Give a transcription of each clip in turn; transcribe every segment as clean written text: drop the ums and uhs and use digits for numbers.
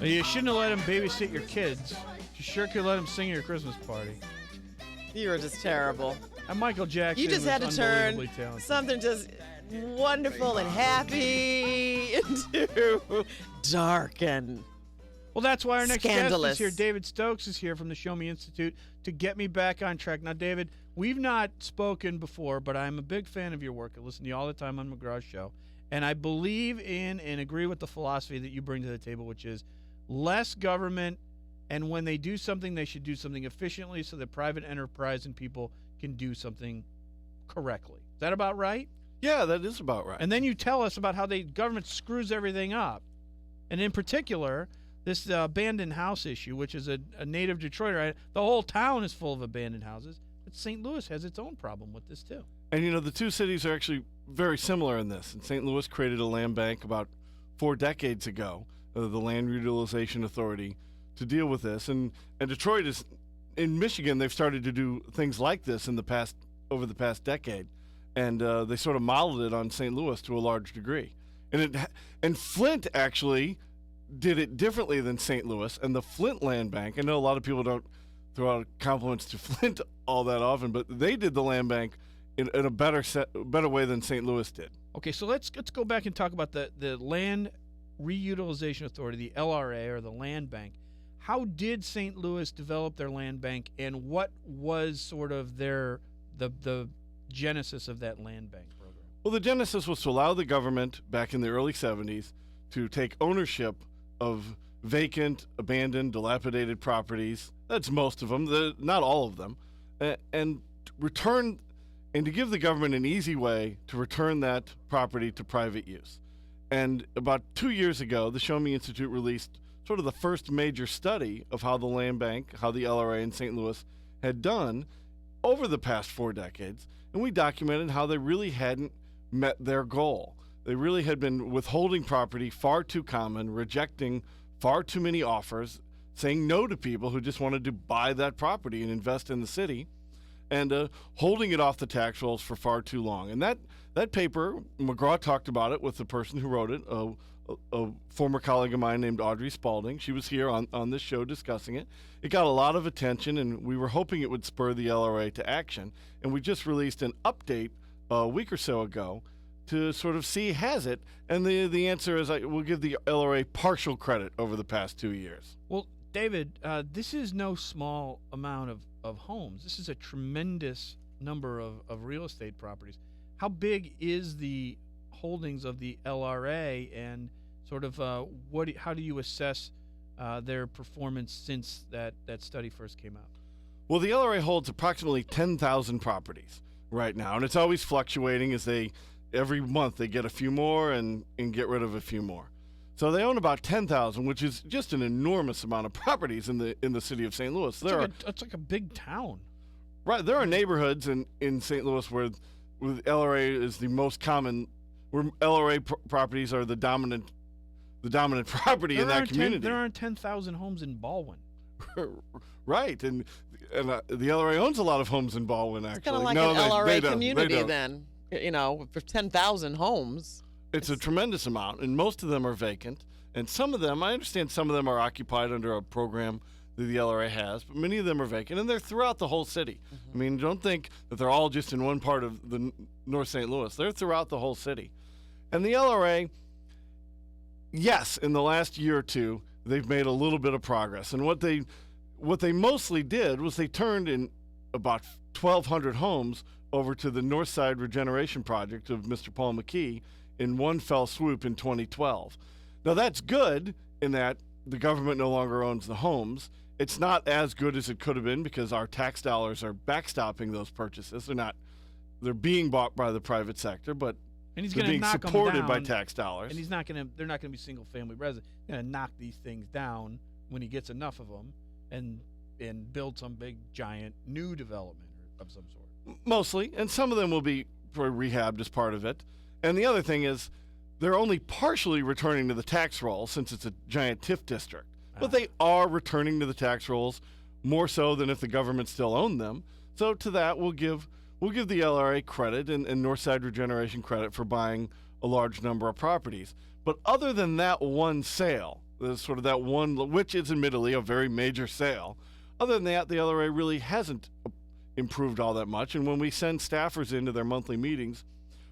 You shouldn't have let him babysit your kids. You sure could let him sing at your Christmas party. You were just terrible. And Michael Jackson You just was had to turn unbelievably talented. something just wonderful and happy into dark and Well, that's why our next scandalous. guest is here. David Stokes is here from the Show Me Institute to get me back on track. Now, David, we've not spoken before, but I'm a big fan of your work. I listen to you all the time on McGraw's show. And I believe in and agree with the philosophy that you bring to the table, which is less government, and when they do something, they should do something efficiently so that private enterprise and people can do something correctly. Is that about right? Yeah, that is about right. And then you tell us about how the government screws everything up. And in particular, this abandoned house issue, which is a native Detroiter. The whole town is full of abandoned houses, but St. Louis has its own problem with this too. And, you know, the two cities are actually very similar in this. And St. Louis created a land bank about 4 decades ago, the Land Revitalization Authority, to deal with this. And Detroit is, in Michigan, they've started to do things like this over the past decade. And they sort of modeled it on St. Louis to a large degree. And Flint actually did it differently than St. Louis. And the Flint Land Bank, I know a lot of people don't throw out compliments to Flint all that often, but they did the land bank in a better way than St. Louis did. Okay, so let's go back and talk about the Land Reutilization Authority, the LRA, or the land bank. How did St. Louis develop their land bank, and what was sort of the genesis of that land bank program? Well, the genesis was to allow the government back in the early 70s to take ownership of vacant, abandoned, dilapidated properties. That's most of them, not all of them, and return. And to give the government an easy way to return that property to private use. And about 2 years ago, the Show Me Institute released sort of the first major study of how the land bank, how the LRA in St. Louis had done over the past 4 decades. And we documented how they really hadn't met their goal. They really had been withholding property far too common, rejecting far too many offers, saying no to people who just wanted to buy that property and invest in the city, and holding it off the tax rolls for far too long. And that paper, McGraw talked about it with the person who wrote it, a former colleague of mine named Audrey Spalding. She was here on this show discussing it. It got a lot of attention, and we were hoping it would spur the LRA to action. And we just released an update a week or so ago to sort of see, has it? And the answer is we'll give the LRA partial credit over the past 2 years. Well, David, this is no small amount of homes. This is a tremendous number of real estate properties. How big is the holdings of the LRA, and sort of how do you assess their performance since that study first came out? Well, the LRA holds approximately 10,000 properties right now, and it's always fluctuating as every month they get a few more and get rid of a few more. So they own about 10,000, which is just an enormous amount of properties in the city of St. Louis. It's like a big town. Right. There are neighborhoods in St. Louis where LRA is the most common, where LRA properties are the dominant property in that community. There aren't 10,000 homes in Baldwin. Right. And the LRA owns a lot of homes in Baldwin, actually. It's kind of like an LRA community then, for 10,000 homes. It's a tremendous amount, and most of them are vacant. And some of them, I understand some of them are occupied under a program that the LRA has, but many of them are vacant, and they're throughout the whole city. Mm-hmm. I mean, don't think that they're all just in one part of the North St. Louis. They're throughout the whole city. And the LRA, yes, in the last year or two, they've made a little bit of progress. And what they mostly did was they turned in about 1,200 homes over to the North Side Regeneration Project of Mr. Paul McKee in one fell swoop in 2012. Now, that's good in that the government no longer owns the homes. It's not as good as it could have been because our tax dollars are backstopping those purchases. They're being bought by the private sector, but they're being supported by tax dollars. And they're not going to be single-family residents. He's going to knock these things down when he gets enough of them and build some big, giant new development of some sort. Mostly, and some of them will be rehabbed as part of it. And the other thing is, they're only partially returning to the tax roll since it's a giant TIF district. But they are returning to the tax rolls more so than if the government still owned them. So to that, we'll give the LRA credit and Northside Regeneration credit for buying a large number of properties. But other than that one sale, There's sort of that one, which is admittedly a very major sale. Other than that, the LRA really hasn't improved all that much. And when we send staffers into their monthly meetings,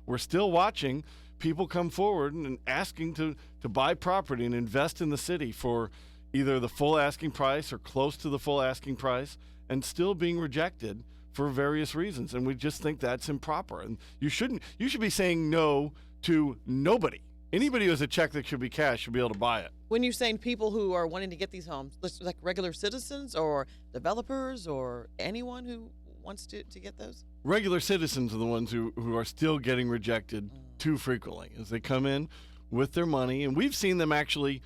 we're still watching people come forward and asking to buy property and invest in the city for either the full asking price or close to the full asking price, and still being rejected for various reasons. And we just think that's improper. And you should be saying no to nobody. Anybody who has a check that should be cashed should be able to buy it. When you're saying people who are wanting to get these homes, like regular citizens or developers or anyone who wants to get those? Regular citizens are the ones who are still getting rejected too frequently as they come in with their money. And we've seen them actually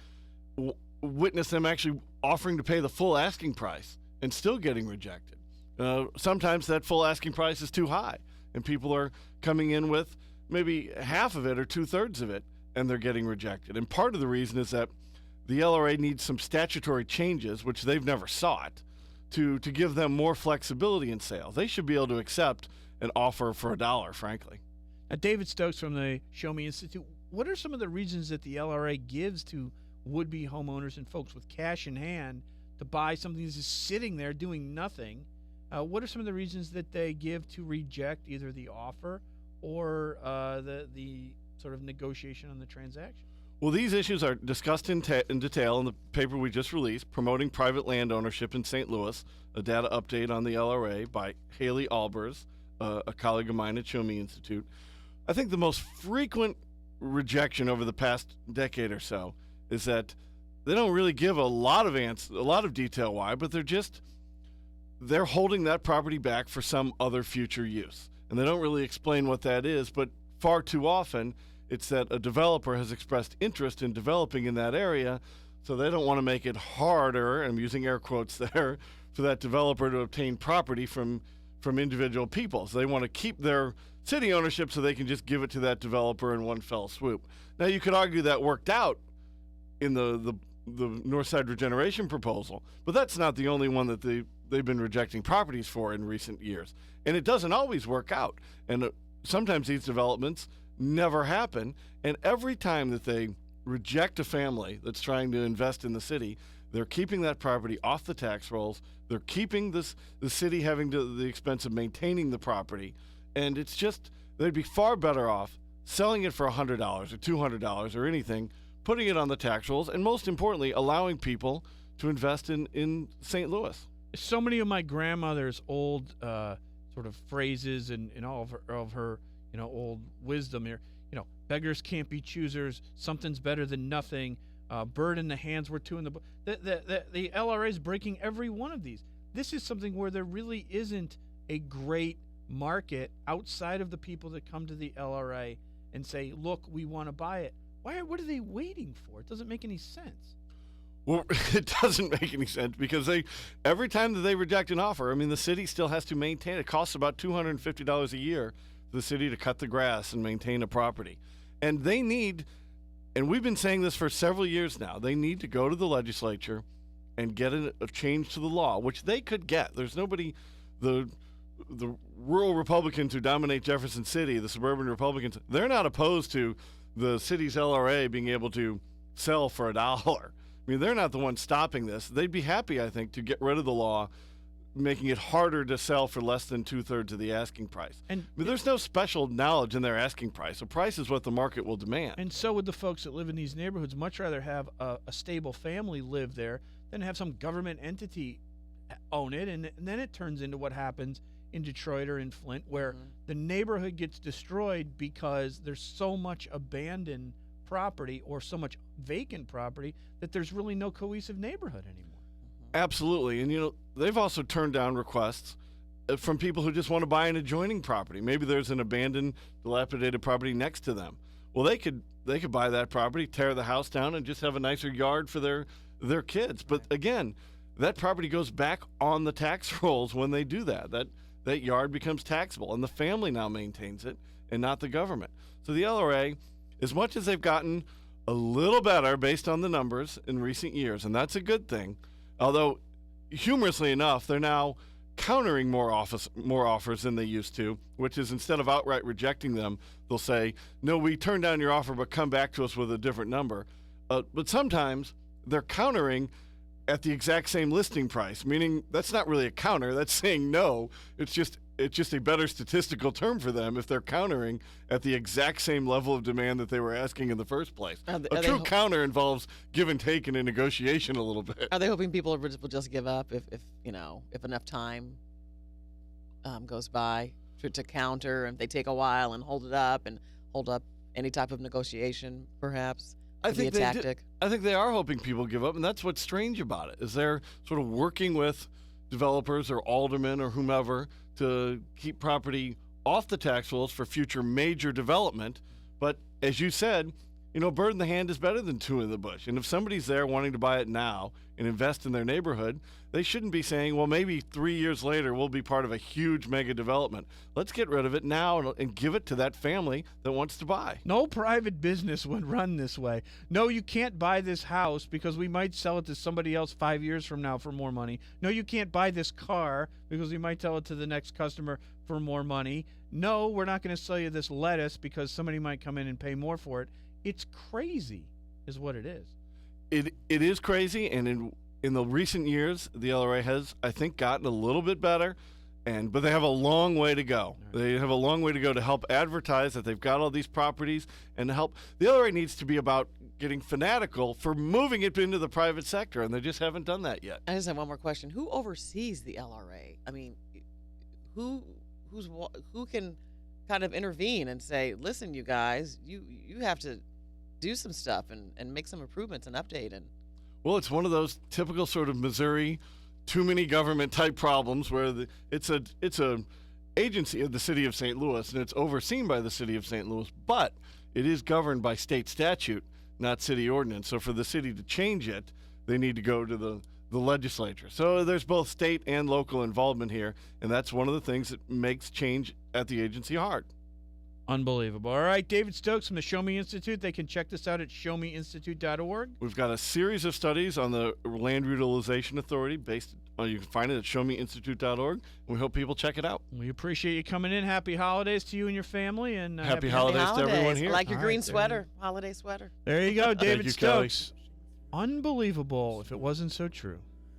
witness them actually offering to pay the full asking price and still getting rejected. Sometimes that full asking price is too high, and people are coming in with maybe half of it or 2/3 of it, and they're getting rejected. And part of the reason is that the LRA needs some statutory changes, which they've never sought, to give them more flexibility in sales. They should be able to accept an offer for $1, frankly. Now, David Stokes from the Show Me Institute, what are some of the reasons that the LRA gives to would-be homeowners and folks with cash in hand to buy something that's just sitting there doing nothing? What are some of the reasons that they give to reject either the offer or the sort of negotiation on the transaction? Well, these issues are discussed in detail in the paper we just released, Promoting Private Land Ownership in St. Louis, a data update on the LRA by Haley Albers, a colleague of mine at Show Me Institute. I think the most frequent rejection over the past decade or so is that they don't really give a lot of detail why, but they're holding that property back for some other future use. And they don't really explain what that is, but far too often it's that a developer has expressed interest in developing in that area, so they don't want to make it harder, I'm using air quotes there, for that developer to obtain property from individual people. So they want to keep their city ownership so they can just give it to that developer in one fell swoop. Now, you could argue that worked out in the Northside Regeneration proposal, but that's not the only one that they've been rejecting properties for in recent years. And it doesn't always work out. And sometimes these developments never happen. And every time that they reject a family that's trying to invest in the city, they're keeping that property off the tax rolls. They're keeping the city having the expense of maintaining the property. And it's just, they'd be far better off selling it for $100 or $200 or anything, putting it on the tax rolls, and most importantly, allowing people to invest in St. Louis. So many of my grandmother's old sort of phrases and all of her old wisdom here, beggars can't be choosers, something's better than nothing, bird in the hands were two in the book. The LRA is breaking every one of these. This is something where there really isn't a great market outside of the people that come to the LRA and say, look, we want to buy it. What are they waiting for? It doesn't make any sense. Well, it doesn't make any sense because every time that they reject an offer, I mean, the city still has to maintain it. It costs about $250 a year for the city to cut the grass and maintain a property. And they need, and we've been saying this for several years now, they need to go to the legislature and get a change to the law, which they could get. There's nobody, the rural Republicans who dominate Jefferson City, the suburban Republicans, they're not opposed to the city's LRA being able to sell for $1. I mean, they're not the ones stopping this. They'd be happy, I think, to get rid of the law, making it harder to sell for less than 2/3 of the asking price. And there's no special knowledge in their asking price. The price is what the market will demand. And so would the folks that live in these neighborhoods much rather have a stable family live there than have some government entity own it. And then it turns into what happens in Detroit or in Flint, where the neighborhood gets destroyed because there's so much abandoned property or so much vacant property that there's really no cohesive neighborhood anymore. Absolutely. And, they've also turned down requests from people who just want to buy an adjoining property. Maybe there's an abandoned, dilapidated property next to them. Well, they could buy that property, tear the house down, and just have a nicer yard for their kids. But again, that property goes back on the tax rolls when they do that. That yard becomes taxable, and the family now maintains it and not the government. So the LRA, as much as they've gotten a little better based on the numbers in recent years, and that's a good thing, although humorously enough, they're now countering more offers than they used to, which is instead of outright rejecting them, they'll say, no, we turned down your offer, but come back to us with a different number. But sometimes they're countering at the exact same listing price, meaning that's not really a counter. That's saying no. It's just a better statistical term for them if they're countering at the exact same level of demand that they were asking in the first place. A true counter involves give and take in a negotiation a little bit. Are they hoping people will just give up if enough time goes by to counter, and they take a while and hold up any type of negotiation, perhaps? I think be a tactic. I think they are hoping people give up, and that's what's strange about it. Is they're sort of working with developers or aldermen or whomever to keep property off the tax rolls for future major development. But as you said, bird in the hand is better than two in the bush. And if somebody's there wanting to buy it now and invest in their neighborhood, they shouldn't be saying, well, maybe 3 years later we'll be part of a huge mega development. Let's get rid of it now and give it to that family that wants to buy. No private business would run this way. No, you can't buy this house because we might sell it to somebody else 5 years from now for more money. No, you can't buy this car because we might sell it to the next customer for more money. No, we're not going to sell you this lettuce because somebody might come in and pay more for it. It's crazy is what it is. It is crazy, and in the recent years, the LRA has, I think, gotten a little bit better, but they have a long way to go. Right. They have a long way to go to help advertise that they've got all these properties and to help. The LRA needs to be about getting fanatical for moving it into the private sector, and they just haven't done that yet. I just have one more question. Who oversees the LRA? I mean, who can kind of intervene and say, listen, you guys, you have to do some stuff and make some improvements and update? And well, it's one of those typical sort of Missouri too many government type problems where it's a agency of the city of St. Louis, and it's overseen by the city of St. Louis, but it is governed by state statute, not city ordinance. So for the city to change it, they need to go to the legislature. So there's both state and local involvement here, and that's one of the things that makes change at the agency hard. Unbelievable. All right, David Stokes from the Show Me Institute. They can check this out at showmeinstitute.org. We've got a series of studies on the Land Revitalization Authority you can find it at showmeinstitute.org, and we hope people check it out. We appreciate you coming in. Happy holidays to you and your family, and happy holidays to everyone here. I like your green sweater, holiday sweater. There you go, David Thank you, Stokes. Kelly. Unbelievable if it wasn't so true.